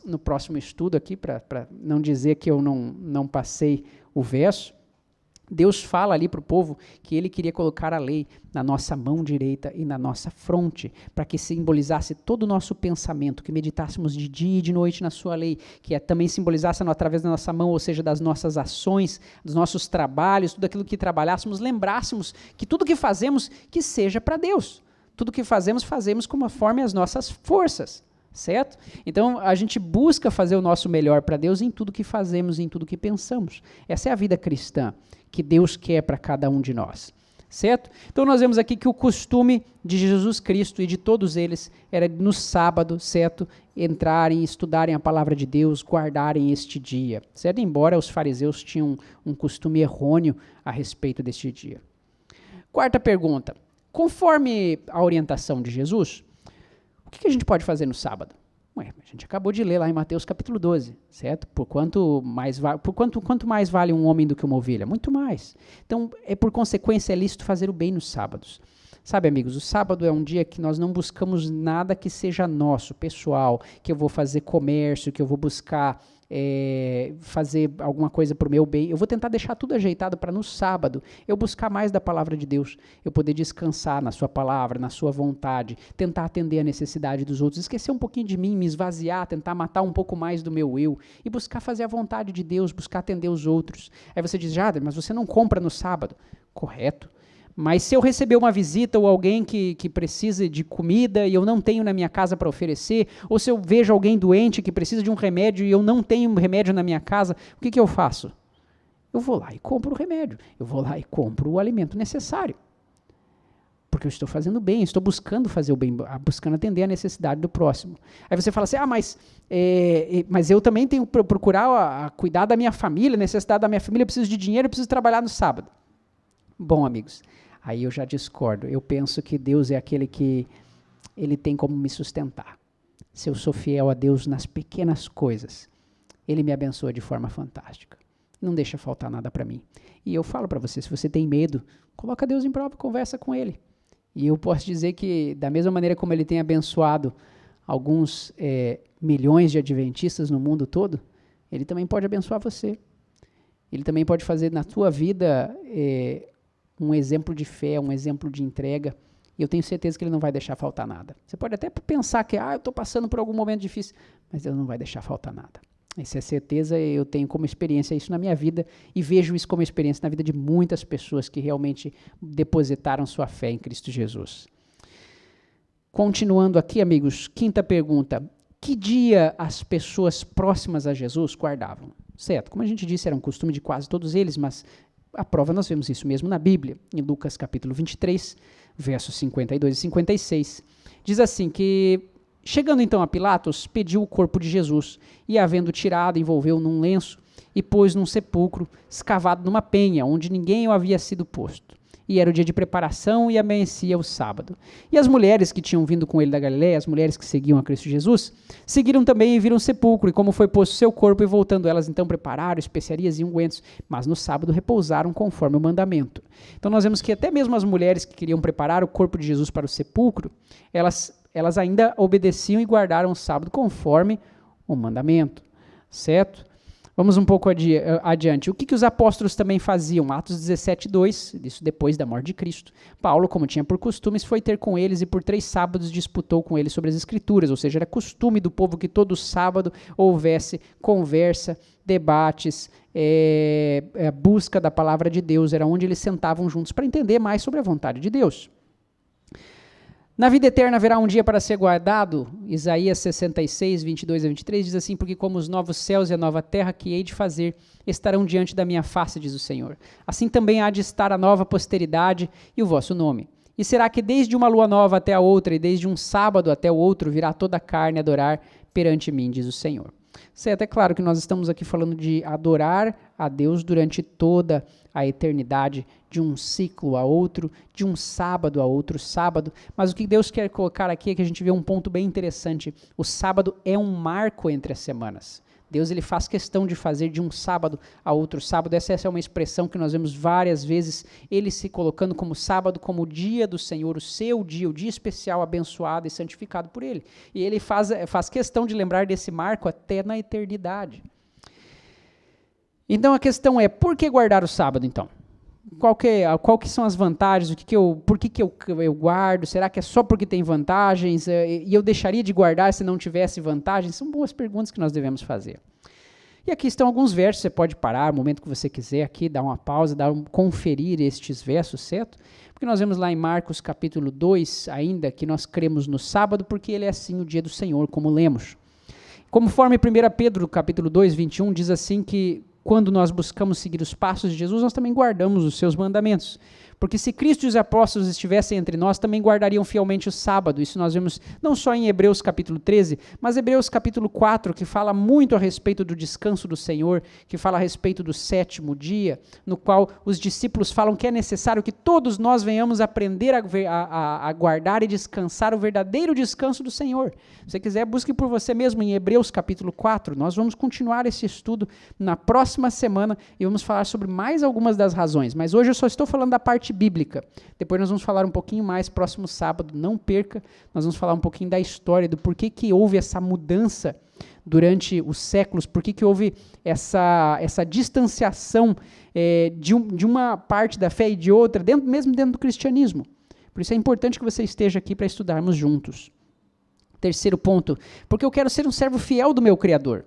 no próximo estudo aqui, para não dizer que eu não passei o verso. Deus fala ali para o povo que ele queria colocar a lei na nossa mão direita e na nossa fronte, para que simbolizasse todo o nosso pensamento, que meditássemos de dia e de noite na sua lei, que também simbolizasse através da nossa mão, ou seja, das nossas ações, dos nossos trabalhos, tudo aquilo que trabalhássemos, lembrássemos que tudo que fazemos, que seja para Deus. Tudo que fazemos, fazemos conforme as nossas forças. Certo? Então, a gente busca fazer o nosso melhor para Deus em tudo que fazemos, em tudo que pensamos. Essa é a vida cristã que Deus quer para cada um de nós. Certo? Então, nós vemos aqui que o costume de Jesus Cristo e de todos eles era no sábado, certo? Entrarem, estudarem a palavra de Deus, guardarem este dia. Certo? Embora os fariseus tinham um costume errôneo a respeito deste dia. Quarta pergunta. Conforme a orientação de Jesus, o que a gente pode fazer no sábado? Ué, a gente acabou de ler lá em Mateus capítulo 12, certo? Quanto mais vale um homem do que uma ovelha? Muito mais. Então, por consequência, é lícito fazer o bem nos sábados. Sabe, amigos, o sábado é um dia que nós não buscamos nada que seja nosso, pessoal, que eu vou fazer comércio, que eu vou buscar fazer alguma coisa para o meu bem. Eu vou tentar deixar tudo ajeitado para no sábado eu buscar mais da palavra de Deus, eu poder descansar na sua palavra, na sua vontade, tentar atender a necessidade dos outros, esquecer um pouquinho de mim, me esvaziar, tentar matar um pouco mais do meu eu e buscar fazer a vontade de Deus, buscar atender os outros. Aí você diz, Jader, mas você não compra no sábado. Correto. Mas se eu receber uma visita ou alguém que precisa de comida e eu não tenho na minha casa para oferecer, ou se eu vejo alguém doente que precisa de um remédio e eu não tenho remédio na minha casa, o que eu faço? Eu vou lá e compro o remédio, eu vou lá e compro o alimento necessário. Porque eu estou fazendo bem, estou buscando fazer o bem, buscando atender a necessidade do próximo. Aí você fala assim, mas eu também tenho que procurar cuidar da minha família, necessidade da minha família, eu preciso de dinheiro, eu preciso trabalhar no sábado. Bom, amigos, aí eu já discordo. Eu penso que Deus é aquele que ele tem como me sustentar. Se eu sou fiel a Deus nas pequenas coisas, ele me abençoa de forma fantástica. Não deixa faltar nada para mim. E eu falo para você, se você tem medo, coloca Deus em prova, conversa com ele. E eu posso dizer que, da mesma maneira como ele tem abençoado alguns milhões de adventistas no mundo todo, ele também pode abençoar você. Ele também pode fazer na tua vida um exemplo de fé, um exemplo de entrega, e eu tenho certeza que ele não vai deixar faltar nada. Você pode até pensar que, eu estou passando por algum momento difícil, mas ele não vai deixar faltar nada. Essa é certeza, eu tenho como experiência isso na minha vida, e vejo isso como experiência na vida de muitas pessoas que realmente depositaram sua fé em Cristo Jesus. Continuando aqui, amigos, quinta pergunta. Que dia as pessoas próximas a Jesus guardavam? Certo, como a gente disse, era um costume de quase todos eles, mas a prova nós vemos isso mesmo na Bíblia, em Lucas capítulo 23, versos 52 e 56. Diz assim que, chegando então a Pilatos, pediu o corpo de Jesus, e havendo tirado, envolveu num lenço, e pôs num sepulcro, escavado numa penha, onde ninguém o havia sido posto. E era o dia de preparação, e amanhecia o sábado. E as mulheres que tinham vindo com ele da Galileia, as mulheres que seguiam a Cristo Jesus, seguiram também e viram o sepulcro, e como foi posto seu corpo, e voltando elas então prepararam especiarias e ungüentos, mas no sábado repousaram conforme o mandamento. Então nós vemos que até mesmo as mulheres que queriam preparar o corpo de Jesus para o sepulcro, elas ainda obedeciam e guardaram o sábado conforme o mandamento, certo? Vamos um pouco adiante. O que os apóstolos também faziam? Atos 17:2, isso depois da morte de Cristo. Paulo, como tinha por costumes, foi ter com eles e por 3 sábados disputou com eles sobre as Escrituras, ou seja, era costume do povo que todo sábado houvesse conversa, debates, busca da palavra de Deus, era onde eles sentavam juntos para entender mais sobre a vontade de Deus. Na vida eterna haverá um dia para ser guardado, Isaías 66, 22 a 23, diz assim, porque como os novos céus e a nova terra que hei de fazer, estarão diante da minha face, diz o Senhor. Assim também há de estar a nova posteridade e o vosso nome. E será que desde uma lua nova até a outra, e desde um sábado até o outro, virá toda a carne adorar perante mim, diz o Senhor. Certo, é claro que nós estamos aqui falando de adorar a Deus durante toda a eternidade, de um ciclo a outro, de um sábado a outro sábado, mas o que Deus quer colocar aqui é que a gente vê um ponto bem interessante. O sábado é um marco entre as semanas. Deus ele faz questão de fazer de um sábado a outro sábado. Essa é uma expressão que nós vemos várias vezes, ele se colocando como sábado, como o dia do Senhor, o seu dia, o dia especial, abençoado e santificado por ele. E ele faz questão de lembrar desse marco até na eternidade. Então a questão é, por que guardar o sábado então? qual que são as vantagens, por que eu guardo, será que é só porque tem vantagens, e eu deixaria de guardar se não tivesse vantagens? São boas perguntas que nós devemos fazer. E aqui estão alguns versos, você pode parar no momento que você quiser aqui, dar uma pausa, conferir estes versos, certo? Porque nós vemos lá em Marcos capítulo 2, ainda que nós cremos no sábado, porque ele é assim o dia do Senhor, como lemos. Conforme 1 Pedro capítulo 2, 21, diz assim que quando nós buscamos seguir os passos de Jesus, nós também guardamos os seus mandamentos. Porque se Cristo e os apóstolos estivessem entre nós, também guardariam fielmente o sábado. Isso nós vemos não só em Hebreus capítulo 13, mas Hebreus capítulo 4, que fala muito a respeito do descanso do Senhor, que fala a respeito do 7º dia, no qual os discípulos falam que é necessário que todos nós venhamos aprender a guardar e descansar o verdadeiro descanso do Senhor. Se você quiser, busque por você mesmo em Hebreus capítulo 4. Nós vamos continuar esse estudo na próxima semana e vamos falar sobre mais algumas das razões. Mas hoje eu só estou falando da parte bíblica. Depois nós vamos falar um pouquinho mais, próximo sábado, não perca, nós vamos falar um pouquinho da história, do porquê que houve essa mudança durante os séculos, porquê que houve essa distanciação de uma parte da fé e de outra, mesmo dentro do cristianismo. Por isso é importante que você esteja aqui para estudarmos juntos. Terceiro ponto, porque eu quero ser um servo fiel do meu Criador,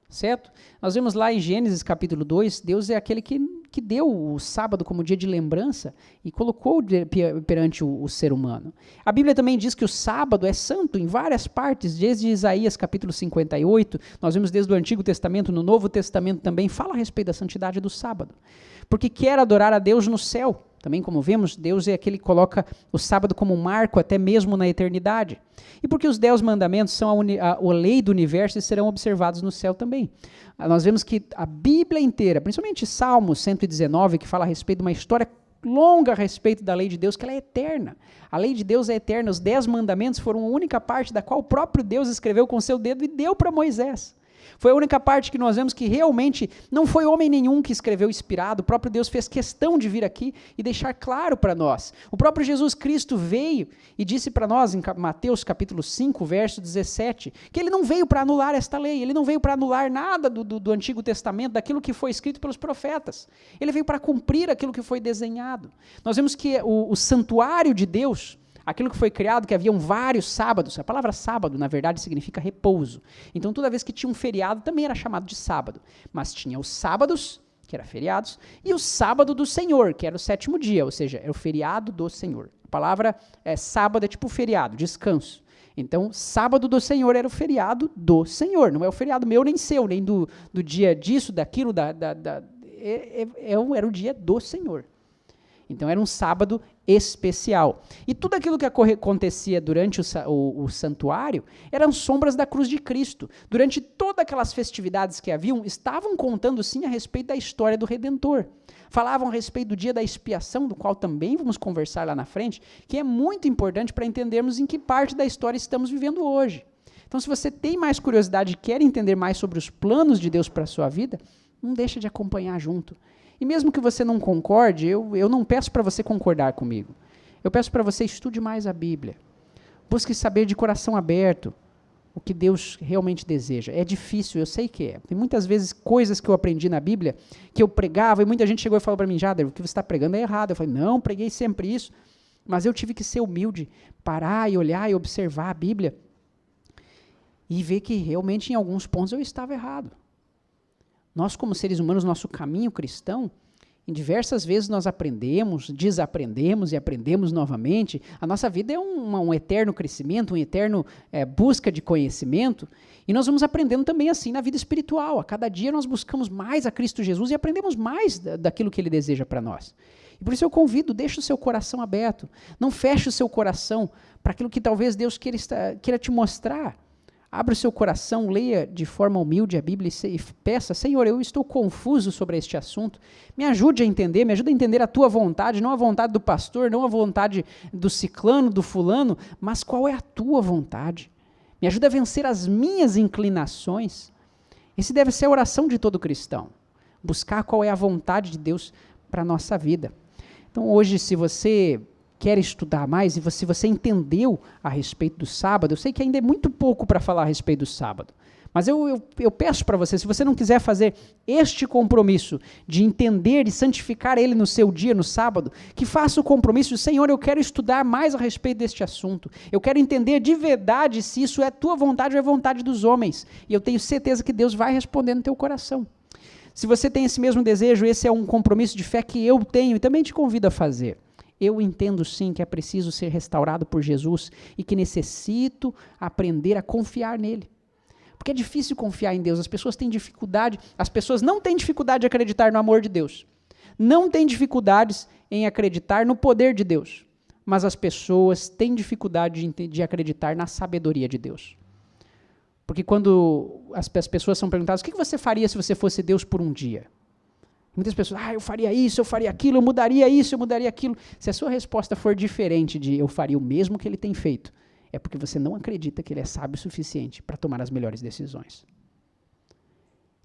certo? Nós vemos lá em Gênesis capítulo 2, Deus é aquele que deu o sábado como dia de lembrança e colocou perante o ser humano. A Bíblia também diz que o sábado é santo em várias partes, desde Isaías capítulo 58, nós vemos desde o Antigo Testamento, no Novo Testamento também, fala a respeito da santidade do sábado. Porque quer adorar a Deus no céu. Também, como vemos, Deus é aquele que coloca o sábado como um marco até mesmo na eternidade. E porque os 10 mandamentos são a lei do universo e serão observados no céu também. Nós vemos que a Bíblia inteira, principalmente Salmo 119, que fala a respeito de uma história longa a respeito da lei de Deus, que ela é eterna. A lei de Deus é eterna. Os 10 mandamentos foram a única parte da qual o próprio Deus escreveu com seu dedo e deu para Moisés. Foi a única parte que nós vemos que realmente não foi homem nenhum que escreveu inspirado, o próprio Deus fez questão de vir aqui e deixar claro para nós. O próprio Jesus Cristo veio e disse para nós, em Mateus capítulo 5, verso 17, que ele não veio para anular esta lei, ele não veio para anular nada do Antigo Testamento, daquilo que foi escrito pelos profetas. Ele veio para cumprir aquilo que foi desenhado. Nós vemos que o santuário de Deus, aquilo que foi criado, que haviam vários sábados, a palavra sábado, na verdade, significa repouso. Então, toda vez que tinha um feriado, também era chamado de sábado. Mas tinha os sábados, que eram feriados, e o sábado do Senhor, que era o 7º dia, ou seja, é o feriado do Senhor. A palavra sábado é tipo feriado, descanso. Então, sábado do Senhor era o feriado do Senhor, não é o feriado meu nem seu, nem do dia disso, daquilo, era o dia do Senhor. Então, era um sábado especial. E tudo aquilo que acontecia durante o santuário eram sombras da cruz de Cristo. Durante todas aquelas festividades que haviam, estavam contando sim a respeito da história do Redentor. Falavam a respeito do dia da expiação, do qual também vamos conversar lá na frente, que é muito importante para entendermos em que parte da história estamos vivendo hoje. Então, se você tem mais curiosidade e quer entender mais sobre os planos de Deus para a sua vida, não deixa de acompanhar junto. E mesmo que você não concorde, eu não peço para você concordar comigo. Eu peço para você estude mais a Bíblia. Busque saber de coração aberto o que Deus realmente deseja. É difícil, eu sei que é. Tem muitas vezes coisas que eu aprendi na Bíblia, que eu pregava, e muita gente chegou e falou para mim, Jader, o que você está pregando é errado. Eu falei, não, preguei sempre isso. Mas eu tive que ser humilde, parar e olhar e observar a Bíblia e ver que realmente em alguns pontos eu estava errado. Nós, como seres humanos, nosso caminho cristão, em diversas vezes nós aprendemos, desaprendemos e aprendemos novamente. A nossa vida é um eterno crescimento, uma eterna busca de conhecimento. E nós vamos aprendendo também assim na vida espiritual. A cada dia nós buscamos mais a Cristo Jesus e aprendemos mais daquilo que Ele deseja para nós. E por isso eu convido, deixe o seu coração aberto. Não feche o seu coração para aquilo que talvez Deus queira te mostrar. Abra o seu coração, leia de forma humilde a Bíblia e peça, Senhor, eu estou confuso sobre este assunto, me ajude a entender, me ajude a entender a tua vontade, não a vontade do pastor, não a vontade do ciclano, do fulano, mas qual é a tua vontade? Me ajude a vencer as minhas inclinações. Esse deve ser a oração de todo cristão, buscar qual é a vontade de Deus para a nossa vida. Então hoje, se você quer estudar mais, e se você entendeu a respeito do sábado, eu sei que ainda é muito pouco para falar a respeito do sábado, Mas eu peço para você, se você não quiser fazer este compromisso de entender e santificar ele no seu dia, no sábado, que faça o compromisso de, Senhor, eu quero estudar mais a respeito deste assunto. Eu quero entender de verdade se isso é tua vontade ou é vontade dos homens. E eu tenho certeza que Deus vai responder no teu coração. Se você tem esse mesmo desejo, esse é um compromisso de fé que eu tenho e também te convido a fazer. Eu entendo sim que é preciso ser restaurado por Jesus e que necessito aprender a confiar nele. Porque é difícil confiar em Deus, as pessoas têm dificuldade, as pessoas não têm dificuldade de acreditar no amor de Deus, não têm dificuldades em acreditar no poder de Deus, mas as pessoas têm dificuldade de acreditar na sabedoria de Deus. Porque quando as pessoas são perguntadas, o que você faria se você fosse Deus por um dia? Muitas pessoas, eu faria isso, eu faria aquilo, eu mudaria isso, eu mudaria aquilo. Se a sua resposta for diferente de eu faria o mesmo que ele tem feito, é porque você não acredita que ele é sábio o suficiente para tomar as melhores decisões.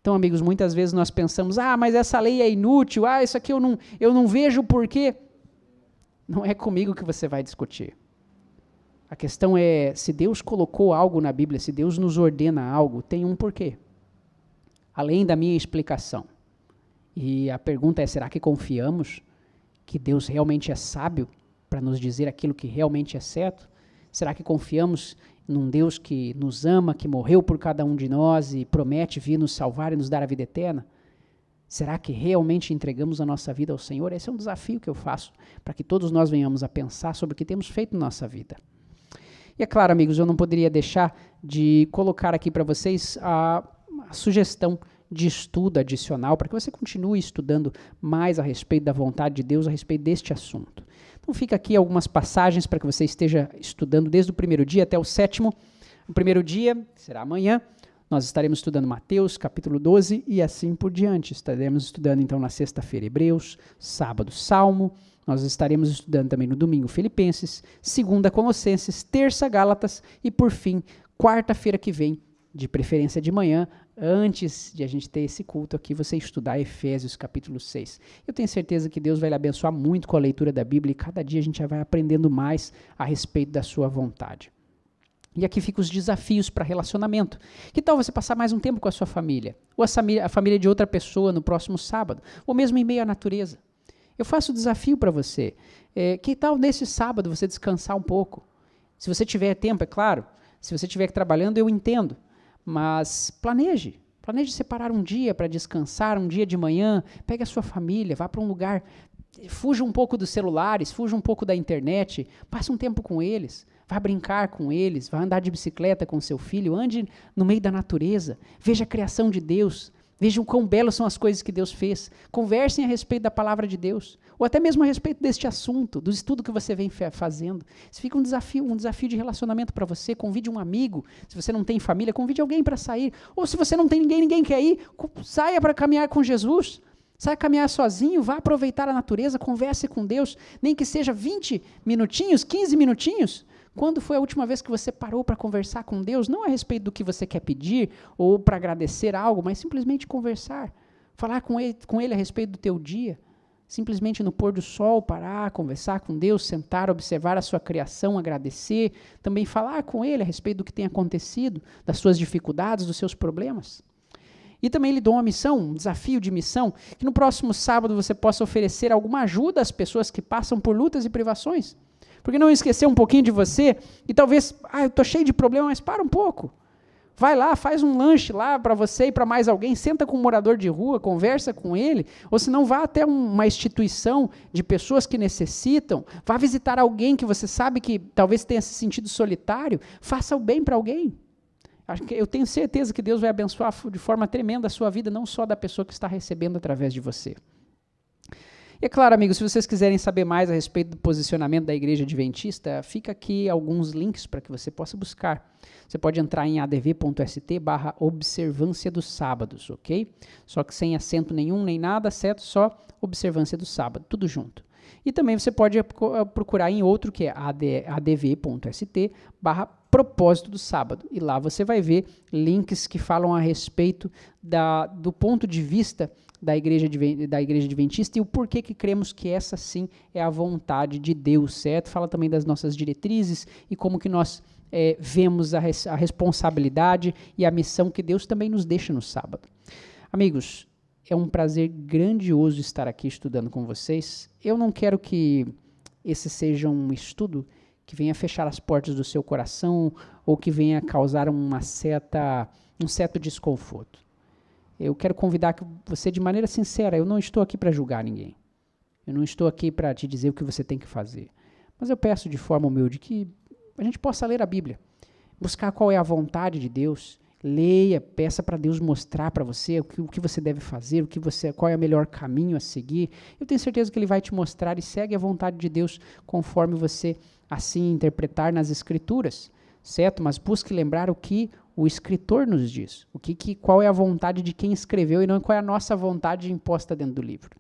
Então, amigos, muitas vezes nós pensamos, mas essa lei é inútil, isso aqui eu não vejo o porquê. Não é comigo que você vai discutir. A questão é, se Deus colocou algo na Bíblia, se Deus nos ordena algo, tem um porquê. Além da minha explicação. E a pergunta é, será que confiamos que Deus realmente é sábio para nos dizer aquilo que realmente é certo? Será que confiamos num Deus que nos ama, que morreu por cada um de nós e promete vir nos salvar e nos dar a vida eterna? Será que realmente entregamos a nossa vida ao Senhor? Esse é um desafio que eu faço para que todos nós venhamos a pensar sobre o que temos feito na nossa vida. E é claro, amigos, eu não poderia deixar de colocar aqui para vocês a sugestão de estudo adicional para que você continue estudando mais a respeito da vontade de Deus, a respeito deste assunto. Então fica aqui algumas passagens para que você esteja estudando desde o primeiro dia até o 7º. O primeiro dia, que será amanhã, nós estaremos estudando Mateus, capítulo 12, e assim por diante. Estaremos estudando então na sexta-feira Hebreus, sábado Salmo, nós estaremos estudando também no domingo Filipenses, segunda Colossenses, terça Gálatas e por fim, quarta-feira que vem, de preferência de manhã, antes de a gente ter esse culto aqui, você estudar Efésios capítulo 6. Eu tenho certeza que Deus vai lhe abençoar muito com a leitura da Bíblia e cada dia a gente já vai aprendendo mais a respeito da sua vontade. E aqui ficam os desafios para relacionamento. Que tal você passar mais um tempo com a sua família? Ou a família de outra pessoa no próximo sábado? Ou mesmo em meio à natureza? Eu faço o desafio para você. Que tal nesse sábado você descansar um pouco? Se você tiver tempo, é claro. Se você estiver trabalhando, eu entendo. Mas planeje separar um dia para descansar, um dia de manhã, pegue a sua família, vá para um lugar, fuja um pouco dos celulares, fuja um pouco da internet, passe um tempo com eles, vá brincar com eles, vá andar de bicicleta com seu filho, ande no meio da natureza, veja a criação de Deus, veja o quão belas são as coisas que Deus fez, conversem a respeito da palavra de Deus, ou até mesmo a respeito deste assunto, do estudo que você vem fazendo. Isso fica um desafio de relacionamento para você. Convide um amigo, se você não tem família, convide alguém para sair, ou se você não tem ninguém quer ir, saia para caminhar com Jesus, saia caminhar sozinho, vá aproveitar a natureza, converse com Deus, nem que seja 20 minutinhos, 15 minutinhos. Quando foi a última vez que você parou para conversar com Deus, não a respeito do que você quer pedir, ou para agradecer algo, mas simplesmente conversar, falar com ele a respeito do teu dia, simplesmente no pôr do sol, parar, conversar com Deus, sentar, observar a sua criação, agradecer, também falar com Ele a respeito do que tem acontecido, das suas dificuldades, dos seus problemas. E também lhe dou uma missão, um desafio de missão, que no próximo sábado você possa oferecer alguma ajuda às pessoas que passam por lutas e privações. Porque não esquecer um pouquinho de você, e talvez, eu estou cheio de problema, mas para um pouco. Vai lá, faz um lanche lá para você e para mais alguém, senta com um morador de rua, conversa com ele, ou se não, vá até uma instituição de pessoas que necessitam, vá visitar alguém que você sabe que talvez tenha se sentido solitário, faça o bem para alguém. Eu tenho certeza que Deus vai abençoar de forma tremenda a sua vida, não só da pessoa que está recebendo através de você. E é claro, amigos, se vocês quiserem saber mais a respeito do posicionamento da Igreja Adventista, fica aqui alguns links para que você possa buscar. Você pode entrar em adv.st/observância dos sábados, ok? Só que sem acento nenhum, nem nada, certo? Só observância do sábado, tudo junto. E também você pode procurar em outro que é adv.st/propósito do sábado. E lá você vai ver links que falam a respeito do ponto de vista da Igreja Adventista e o porquê que cremos que essa sim é a vontade de Deus, certo? Fala também das nossas diretrizes e como que nós vemos a responsabilidade e a missão que Deus também nos deixa no sábado. Amigos, é um prazer grandioso estar aqui estudando com vocês. Eu não quero que esse seja um estudo que venha fechar as portas do seu coração ou que venha causar um certo desconforto. Eu quero convidar você de maneira sincera. Eu não estou aqui para julgar ninguém. Eu não estou aqui para te dizer o que você tem que fazer. Mas eu peço de forma humilde que a gente possa ler a Bíblia, buscar qual é a vontade de Deus. Leia, peça para Deus mostrar para você o que você deve fazer, qual é o melhor caminho a seguir. Eu tenho certeza que Ele vai te mostrar, e segue a vontade de Deus conforme você assim interpretar nas Escrituras, certo? Mas busque lembrar o que o escritor nos diz, qual é a vontade de quem escreveu e não qual é a nossa vontade imposta dentro do livro,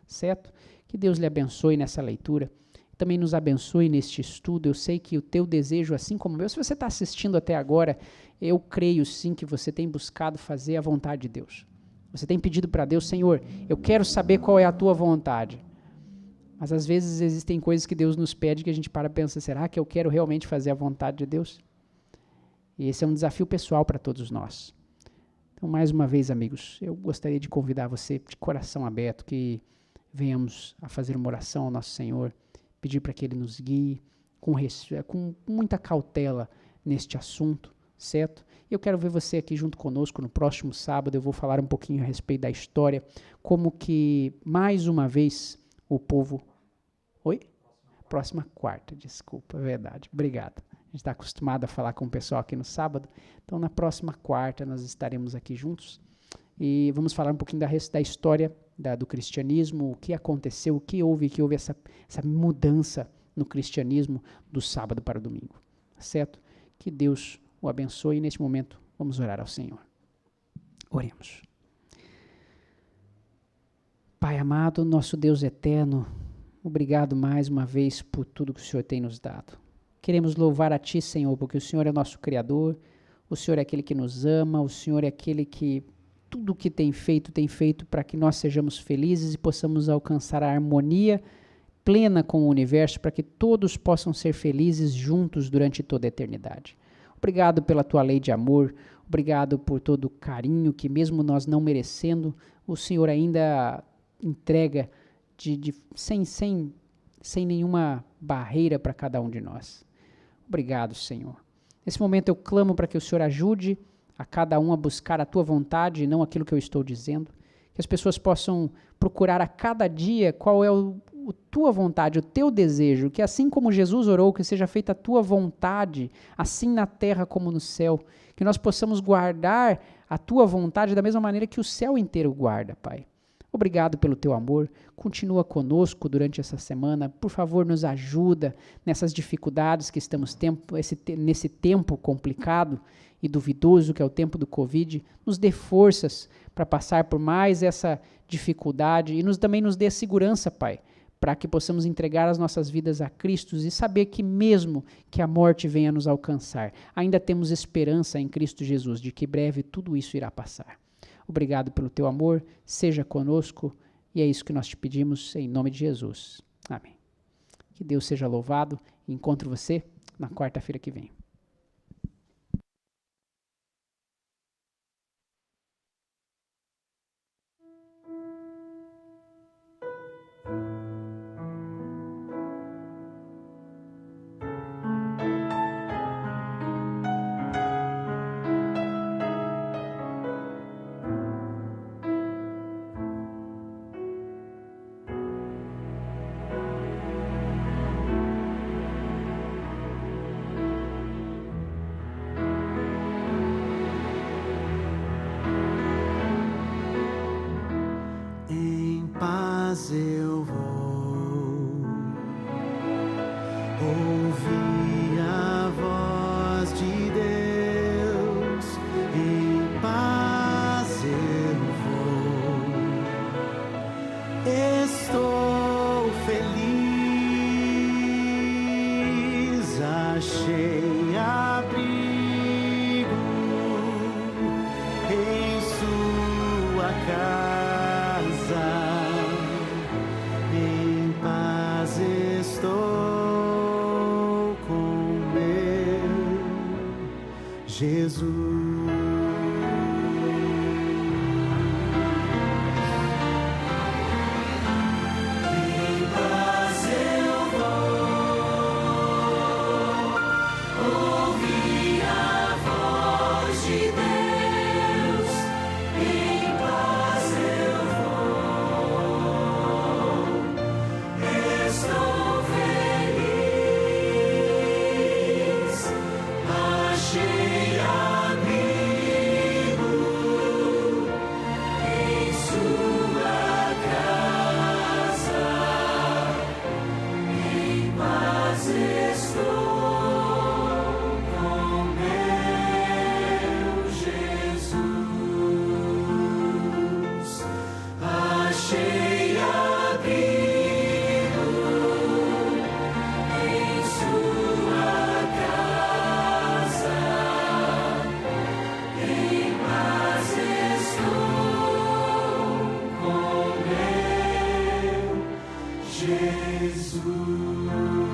certo? Que Deus lhe abençoe nessa leitura. Também nos abençoe neste estudo. Eu sei que o teu desejo, assim como o meu, se você está assistindo até agora, eu creio sim que você tem buscado fazer a vontade de Deus. Você tem pedido para Deus: Senhor, eu quero saber qual é a tua vontade. Mas às vezes existem coisas que Deus nos pede que a gente para e pensa: será que eu quero realmente fazer a vontade de Deus? E esse é um desafio pessoal para todos nós. Então, mais uma vez, amigos, eu gostaria de convidar você de coração aberto que venhamos a fazer uma oração ao nosso Senhor, pedir para que Ele nos guie com muita cautela neste assunto, certo? Eu quero ver você aqui junto conosco no próximo sábado. Eu vou falar um pouquinho a respeito da história, como que, mais uma vez, o povo... Oi? Próxima quarta, desculpa, é verdade. Obrigado. A gente está acostumado a falar com o pessoal aqui no sábado, então na próxima quarta nós estaremos aqui juntos e vamos falar um pouquinho da história do cristianismo, o que aconteceu, o que houve essa mudança no cristianismo do sábado para o domingo, certo? Que Deus o abençoe e neste momento vamos orar ao Senhor. Oremos. Pai amado, nosso Deus eterno, obrigado mais uma vez por tudo que o Senhor tem nos dado. Queremos louvar a Ti, Senhor, porque o Senhor é nosso Criador, o Senhor é aquele que nos ama, o Senhor é aquele que tudo o que tem feito para que nós sejamos felizes e possamos alcançar a harmonia plena com o universo, para que todos possam ser felizes juntos durante toda a eternidade. Obrigado pela Tua lei de amor, obrigado por todo o carinho que mesmo nós não merecendo, o Senhor ainda entrega sem nenhuma barreira para cada um de nós. Obrigado, Senhor. Nesse momento eu clamo para que o Senhor ajude a cada um a buscar a Tua vontade e não aquilo que eu estou dizendo. Que as pessoas possam procurar a cada dia qual é a Tua vontade, o Teu desejo. Que assim como Jesus orou, que seja feita a Tua vontade, assim na terra como no céu. Que nós possamos guardar a Tua vontade da mesma maneira que o céu inteiro guarda, Pai. Obrigado pelo Teu amor, continua conosco durante essa semana, por favor nos ajuda nessas dificuldades que estamos nesse tempo complicado e duvidoso que é o tempo do Covid, nos dê forças para passar por mais essa dificuldade e também nos dê segurança, Pai, para que possamos entregar as nossas vidas a Cristo e saber que mesmo que a morte venha nos alcançar, ainda temos esperança em Cristo Jesus, de que breve tudo isso irá passar. Obrigado pelo Teu amor, seja conosco, e é isso que nós te pedimos em nome de Jesus. Amém. Que Deus seja louvado e encontro você na quarta-feira que vem. Mas eu vou ouvir a voz de Deus, em paz eu vou, estou feliz, achei abrigo em sua casa. Estou com Deus. Jesus. Jesus.